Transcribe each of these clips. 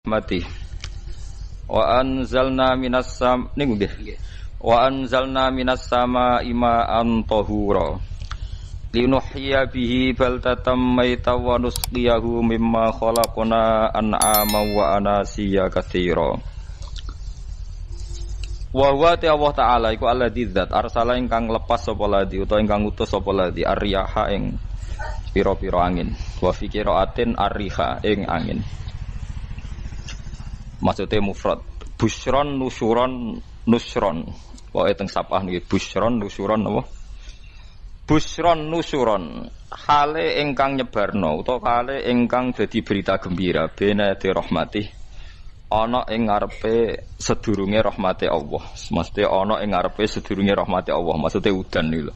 mati wa anzalna minas sam niku nggih wa anzalna minas samaa'i ma'an tahura linuhyiya bihi baldatam mayta wa nusqiyahu mimma khalaqna an'ama wa anasiya katsira wa huwa Allah taala iku alladzi zat arsala ingkang lepas sapa ladzi utawa ingkang ngutus sapa ladzi ar-riyaha ing pira-pira angin wa fi qiraatin ar-riha ing angin. Maksudnya mufrad busyron nusyuron nusron wae teng sapah niki busyron nusyuron apa busyron nusyuron hale ingkang nyebarno utawa hale ingkang dadi berita gembira bena de rahmati ana ing ngarepe sedurunge rahmate Allah. Mesti ana ing ngarepe sedurunge rahmate Allah, maksudnya udan niku lho.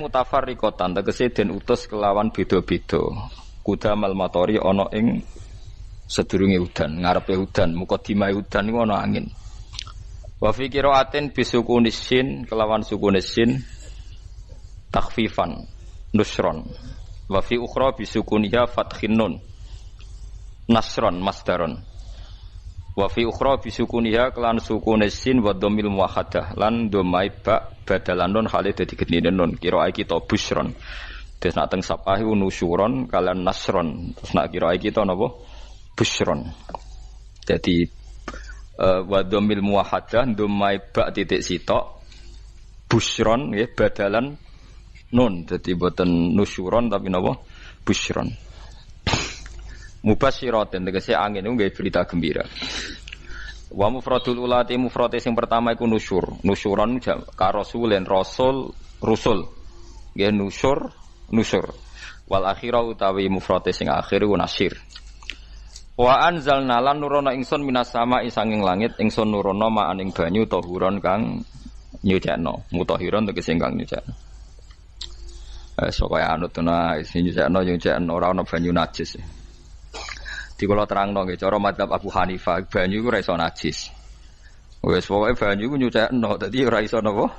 Mutafarriqatan tegese den utus kelawan beda-beda. Kudamal matori ana ing sedurunge udan, ngarepe udan, mukadimah udan iku ana angin. Wa fi qiraatin bisukunis sin kelawan sukunis sin takhfifan nusron. Wa fi ukhra bisukuniha fathin nun nasron masdaron. Wa fi ukhra bisukuniha kelan sukunis sin wa dhammil muwahhadah lan dhammai ba badalan nun hale dadi gedine nun qiraah kita busron. Terus nak teng sapah iku nusyuron kalian nasron. Terus nak qiraah kita napa? Busron. Jadi wadhamil muwahhadah dhammai ba titik sitok busron nggih badalan nun. Jadi boten nusyuron tapi napa? Busron. Mubasyiratin tegese angin niku nggih berita gembira. Wa mufradul ulati mufrate sing pertama iku nusyur. Nusyuron ka rasulin rasul rusul. Nggih nusyur. Wal akhirah utawi mufrate sing akhir iku nasyir. Wa anzalna lan nurono ingsun minas sama'i sanging langit ingsun nurono ma'aning banyu tahuron kang nyucikno mutahiron tegese kang nyucikno. Kaya anut ana sing nyucikno ora ana banyu najis. Di kula terangno nggih cara madzhab Abu Hanifah banyu iku ora iso najis. Wis pokoke banyu iku nyucikno dadi ora iso napa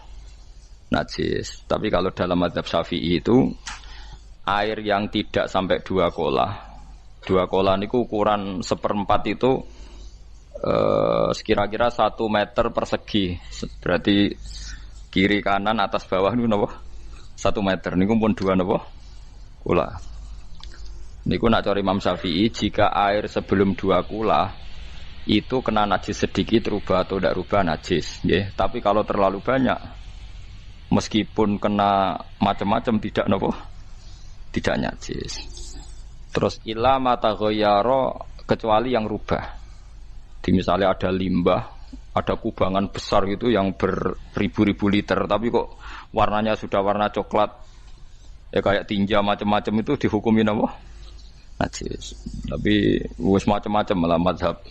najis. Tapi kalau dalam madzhab Syafi'i itu air yang tidak sampai 2 kolah. 2 kolah niku ukuran 1/4 itu sekira-kira 1 meter persegi. Berarti kiri kanan atas bawah niku napa? 1 meter niku pun 2 napa? Kolah. Niku nak cari Imam Syafi'i jika air sebelum 2 kolah itu kena najis sedikit rubah atau tidak rubah najis, nggih. Tapi kalau terlalu banyak meskipun kena macam-macam tidak napa? Tidak najis. Terus ila mata ghayyara kecuali yang rubah. Di misalnya ada limbah, ada kubangan besar gitu yang beribu-ribu liter tapi kok warnanya sudah warna coklat. Ya kayak tinja macam-macam itu dihukumi apa? Najis. Tapi wis macam-macam malah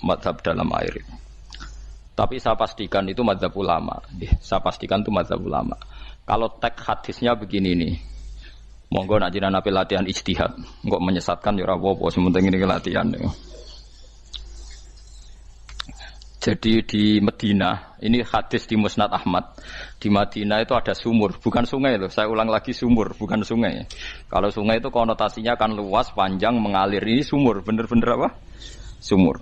mazhab dalam air. Tapi saya pastikan itu mazhab ulama. Saya pastikan itu mazhab ulama. Kalau teks hadisnya begini nih. Monggo nak jenengan ape latihan ijtihad, engko menyesatkan ya ora apa-apa, sementing ini latihan. Jadi di Madinah, ini hadis di Musnad Ahmad. Di Madinah itu ada sumur, bukan sungai loh. Saya ulang lagi sumur, bukan sungai. Kalau sungai itu konotasinya kan luas, panjang, mengalir. Ini sumur, bener-bener apa? Sumur.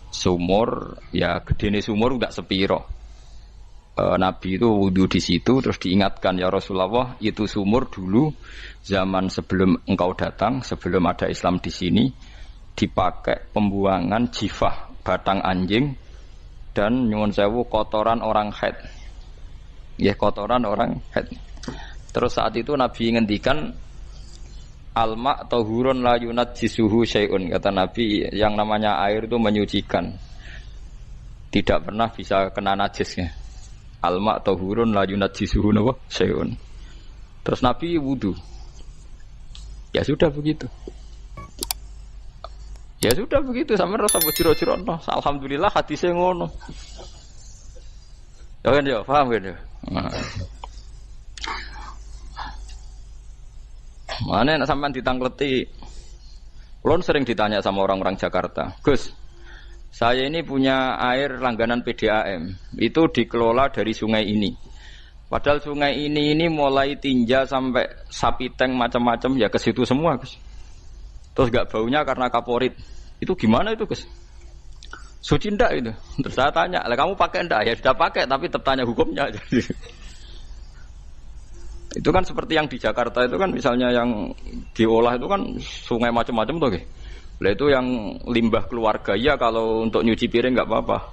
Sumur, ya gedene sumur enggak sepiro. Nabi itu wudu di situ terus diingatkan ya Rasulullah itu sumur dulu zaman sebelum engkau datang sebelum ada Islam di sini dipakai pembuangan jifah batang anjing dan nyuwun sewu kotoran orang haid ya kotoran orang haid. Terus saat itu Nabi ngendikan alma tahurun la yunajjisuhu syai'un, kata Nabi yang namanya air itu menyucikan tidak pernah bisa kena najisnya. Alma tahurun la yunajjisuhu syai'un. Terus Nabi wudu. Ya sudah begitu. Ya sudah begitu sampe rasa bojiro-jiro no. Alhamdulillah hadise ngono. Ya kan ya, paham kan ya? Mana nek sampean ditangkleti. Kulon sering ditanya sama orang-orang Jakarta, "Gus, saya ini punya air langganan PDAM, itu dikelola dari sungai ini. Padahal sungai ini mulai tinja sampai sapi tank macam-macam ya ke situ semua, Gus. Terus gak baunya karena kaporit. Itu gimana itu, Gus? Suci ndak itu? Terus saya tanya, lah kamu pakai ndak? Ya sudah pakai, tapi tetap tanya hukumnya. Itu kan seperti yang di Jakarta itu kan misalnya yang diolah itu kan sungai macam-macam tuh, lah itu yang limbah keluarga ya kalau untuk nyuci piring nggak apa-apa.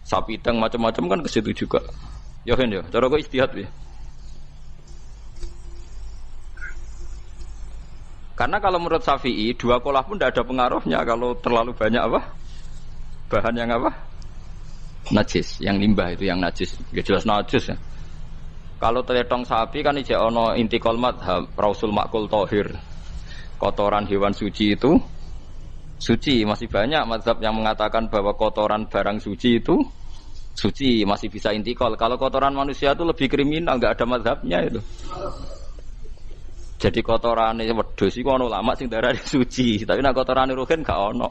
Sapi teng macam-macam kan ke situ juga. Ya kan ya, cara kok istihad ya. Karena kalau menurut Syafi'i dua kolah pun tidak ada pengaruhnya kalau terlalu banyak apa? Bahan yang apa? Najis, yang limbah itu yang najis. Ya jelas najis ya. Kalau teletong sapi kan ijek ono intikal madhab Rasul Makul Tohir. Kotoran hewan suci itu suci, masih banyak mazhab yang mengatakan bahwa kotoran barang suci itu suci, masih bisa intikal. Kalau kotoran manusia itu lebih kriminal, enggak ada mazhabnya itu. Jadi kotoran wedhus iku ono ulama sing darani suci, tapi nek kotoran ruhin gak ono.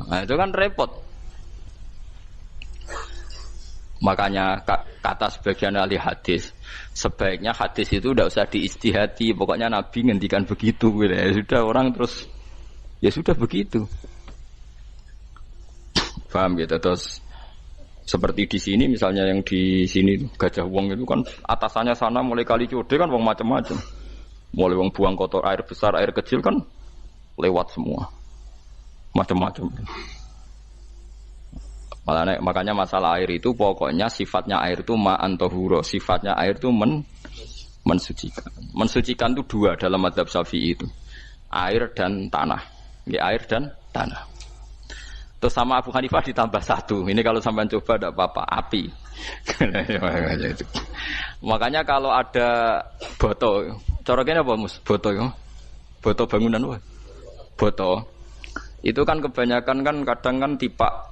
Nah, itu kan repot. Makanya kata sebagian ahli hadis, sebaiknya hadis itu tidak usah diistihati, pokoknya Nabi ngendikan begitu gitu. Ya sudah orang terus ya sudah begitu. Paham gitu. Terus seperti di sini misalnya yang di sini Gajah Wong itu kan atasannya sana mulai kali Code kan wong macam-macam. Mulai wong buang kotor air besar, air kecil kan lewat semua. Macam-macam. Makanya masalah air itu pokoknya sifatnya air itu ma'an tahura, sifatnya air itu mensucikan. Mensucikan itu dua dalam mazhab Syafi'i itu. Air dan tanah. Ya, air dan tanah. Terus sama Abu Hanifah ditambah satu. Ini kalau sampai coba tidak apa-apa, api. Makanya kalau ada boto, coroknya apa mus? Boto ya? Boto bangunan apa? Boto. Itu kan kebanyakan kan kadang kan tipak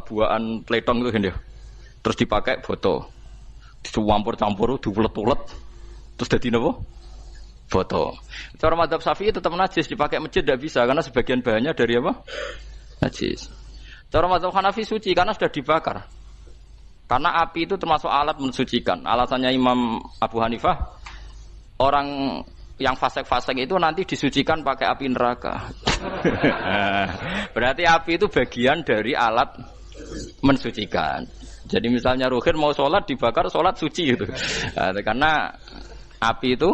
buahan pletong itu kan ya. Terus dipakai boto. Dicampur-campur, diulet-ulet. Terus jadi apa? Boto. Cara mazhab Syafi'i tetap najis, dipakai masjid tidak bisa karena sebagian bahannya dari apa? Najis. Cara mazhab Hanafi suci karena sudah dibakar. Karena api itu termasuk alat mensucikan. Alasannya Imam Abu Hanifah, orang yang fasik-fasik itu nanti disucikan pakai api neraka. Berarti api itu bagian dari alat mensucikan. Jadi misalnya Ruhin mau sholat dibakar, sholat suci itu. Karena api itu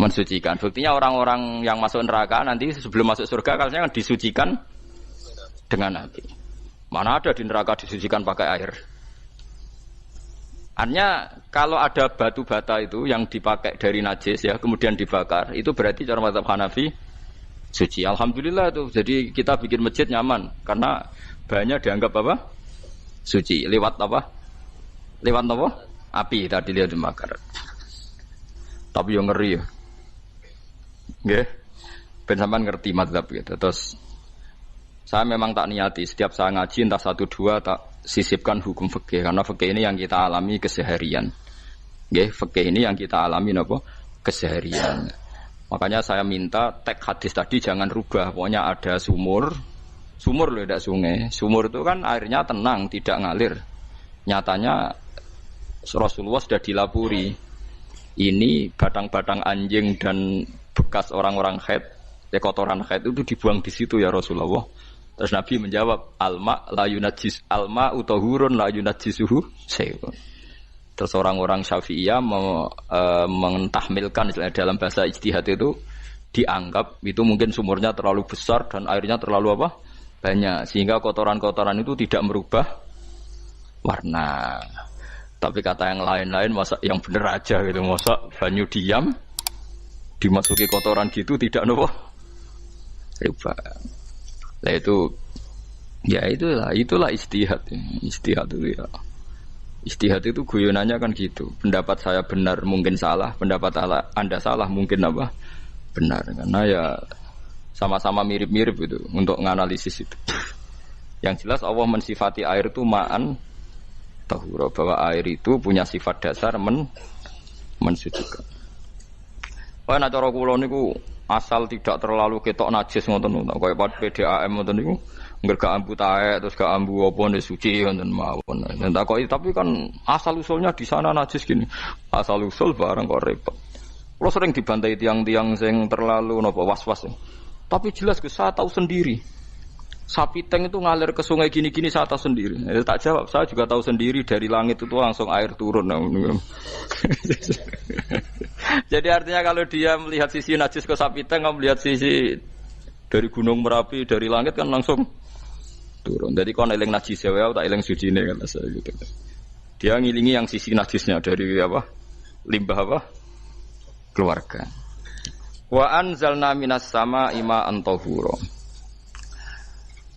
mensucikan. Buktinya orang-orang yang masuk neraka nanti sebelum masuk surga kalanya kan disucikan dengan api. Mana ada di neraka disucikan pakai air. Artinya kalau ada batu bata itu yang dipakai dari najis ya kemudian dibakar itu berarti cara mazhab Hanafi suci. Alhamdulillah tuh. Jadi kita bikin masjid nyaman karena bahannya dianggap apa? Suci. Lewat apa? Lewat apa? Api tadi dia dibakar. Tapi yang ngeri ya. Nggih. Ben sampean ngerti mazhab gitu. Terus saya memang tak niati setiap saya ngaji entah 1 2 tak sisipkan hukum fikih karena fikih ini yang kita alami keseharian. Nggih, fikih ini yang kita alami napa? Keseharian. Makanya saya minta teks hadis tadi jangan rubah. Pokoknya ada sumur loh tidak sungai. Sumur itu kan airnya tenang, tidak ngalir. Nyatanya Rasulullah sudah dilapuri. Ini batang-batang anjing dan bekas orang-orang haid, kotoran haid itu dibuang di situ ya Rasulullah. Terus Nabi menjawab, alma utahurun la yunajjisuhu syai'un. Terus orang-orang Syafi'iyah mentahmilkan dalam bahasa ijtihad itu dianggap itu mungkin sumurnya terlalu besar dan airnya terlalu apa? Banyak sehingga kotoran-kotoran itu tidak merubah warna. Tapi kata yang lain-lain masa yang bener aja gitu, masa banyu diam dimasuki kotoran gitu tidak nopo rubah. Nah itu ya itulah istihad. Istihad itu ya. Istihad itu guyonannya kan gitu. Pendapat saya benar mungkin salah, pendapat Anda salah mungkin apa? Benar. Karena ya sama-sama mirip-mirip itu untuk menganalisis itu. Yang jelas Allah mensifati air itu ma'an tahura, bahwa air itu punya sifat dasar mensucikan. Wah, nek cara kula niku asal tidak terlalu ketok najis ngoten niku. Kaya PDAM ngoten niku, ngger gak ambu taek terus gak ambu apa nek suci ngoten mawon. Tapi kan asal usulnya di sana najis gini. Asal usul barang kok repot. Kula sering dibantai tiang-tiang sing terlalu napa was-was. Tapi jelas saya tahu sendiri. Sapi teng itu ngalir ke sungai gini-gini saya tahu sendiri. Tak jawab, saya juga tahu sendiri dari langit itu langsung air turun. Jadi artinya kalau dia melihat sisi najis ke sapi teng, melihat sisi dari gunung Merapi, dari langit kan langsung turun. Jadi kalau eling najis ya, tak eling suci ini kan saya gitu. Dia ngilingi yang sisi najisnya dari apa? Limbah apa? Keluarga. Wa anzalna minas sama ima antahuro.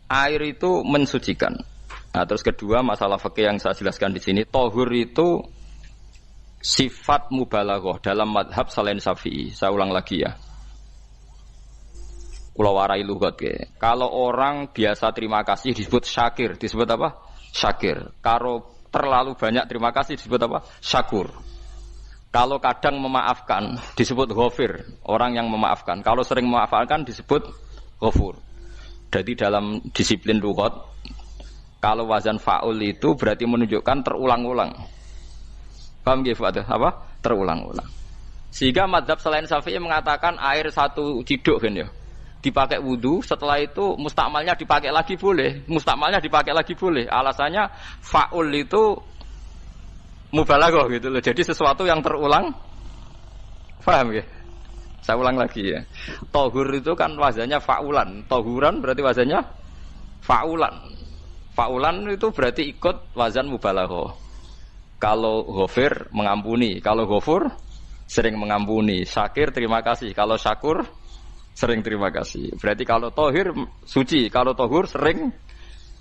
Air itu mensucikan. Nah, terus kedua masalah fikih yang saya jelaskan di sini, tahur itu sifat mubalaghah dalam madhab selain Syafi'i. Saya ulang lagi ya. Kula warai lugat ke. Kalau orang biasa terima kasih disebut syakir, disebut apa? Syakir. Kalau terlalu banyak terima kasih disebut apa? Syakur. Kalau kadang memaafkan disebut ghafir, orang yang memaafkan. Kalau sering memaafkan disebut ghafur. Jadi dalam disiplin lughat, kalau wazan fa'ul itu berarti menunjukkan terulang-ulang. Paham nggih Pak? Apa? Terulang-ulang. Sehingga mazhab selain Syafi'i mengatakan air satu ciduk kan ya. Dipakai wudu, setelah itu mustakmalnya dipakai lagi boleh. Mustakmalnya dipakai lagi boleh. Alasannya fa'ul itu mubalaghah gitu loh. Jadi sesuatu yang terulang. Paham ya? Saya ulang lagi ya. Tahur itu kan wazannya fa'ulan. Tahuran berarti wazannya fa'ulan. Fa'ulan itu berarti ikut wazan mubalaghah. Kalau ghafir mengampuni, kalau ghafur sering mengampuni. Syakir terima kasih. Kalau syakur sering terima kasih. Berarti kalau tahir suci, kalau tahur sering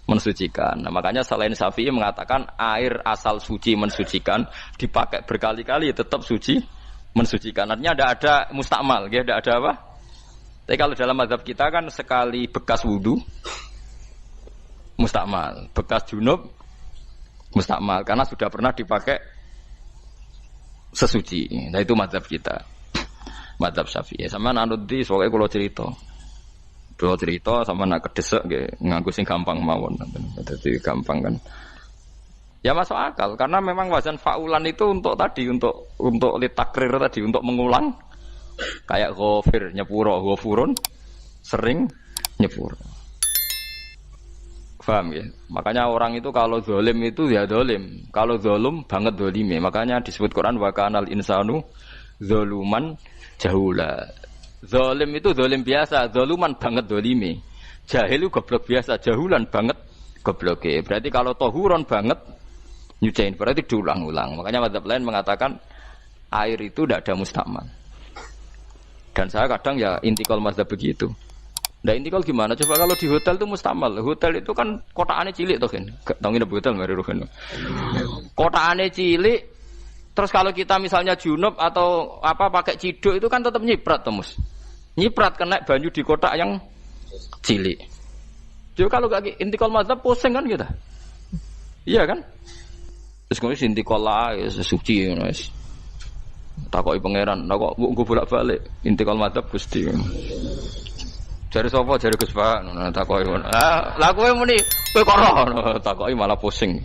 mensucikan. Nah, makanya selain Syafi'i mengatakan air asal suci mensucikan, dipakai berkali-kali tetap suci mensucikan. Artinya ada mustakmal, ya, ada apa? Tapi kalau dalam mazhab kita kan sekali bekas wudu mustakmal, bekas junub mustakmal karena sudah pernah dipakai sesuci. Nah itu mazhab kita, mazhab Syafi'i. Sama anut di soalnya kalau cerita sama nak kedesek nganggo sing gampang mawon. Jadi gampang kan. Ya masuk akal karena memang wazan fa'ulan itu untuk tadi untuk litakrir tadi untuk mengulang kayak ghafir nyepuro ghafurun sering nyepuro. Paham ya? Makanya orang itu kalau zalim itu ya zalim, kalau zalum banget zalime. Makanya disebut Quran wa kanal insanu zaluman jahula. Zalim itu zalim biasa, zaluman banget zalime. Jahil itu goblok biasa, jahulan banget gobloke. Berarti kalau tahuron banget nyuciin berarti diulang-ulang. Makanya mazhab lain mengatakan air itu tidak ada mustakmal. Dan saya kadang ya intikal mazhab begitu. Nah intikal gimana? Coba kalau di hotel itu mustakmal. Hotel itu kan kotaannya cilik toh kan. Tahu ini hotel mari rohen. Kotaannya cilik. Terus kalau kita misalnya junub atau apa pakai ciduk itu kan tetap nyiprat temus. Nyiprat kena banyu di kotak yang cilik. Jadi kalau gak intikal mazhab pusing kan kita. Iya kan? Terus kemudian intikal lah suci guys. Takoki pangeran, kok mbok bolak-balik intikal mazhab Gusti. Jare sapa jare Gus Pak, takoki. Lah kowe muni kowe kok ora takoki malah pusing.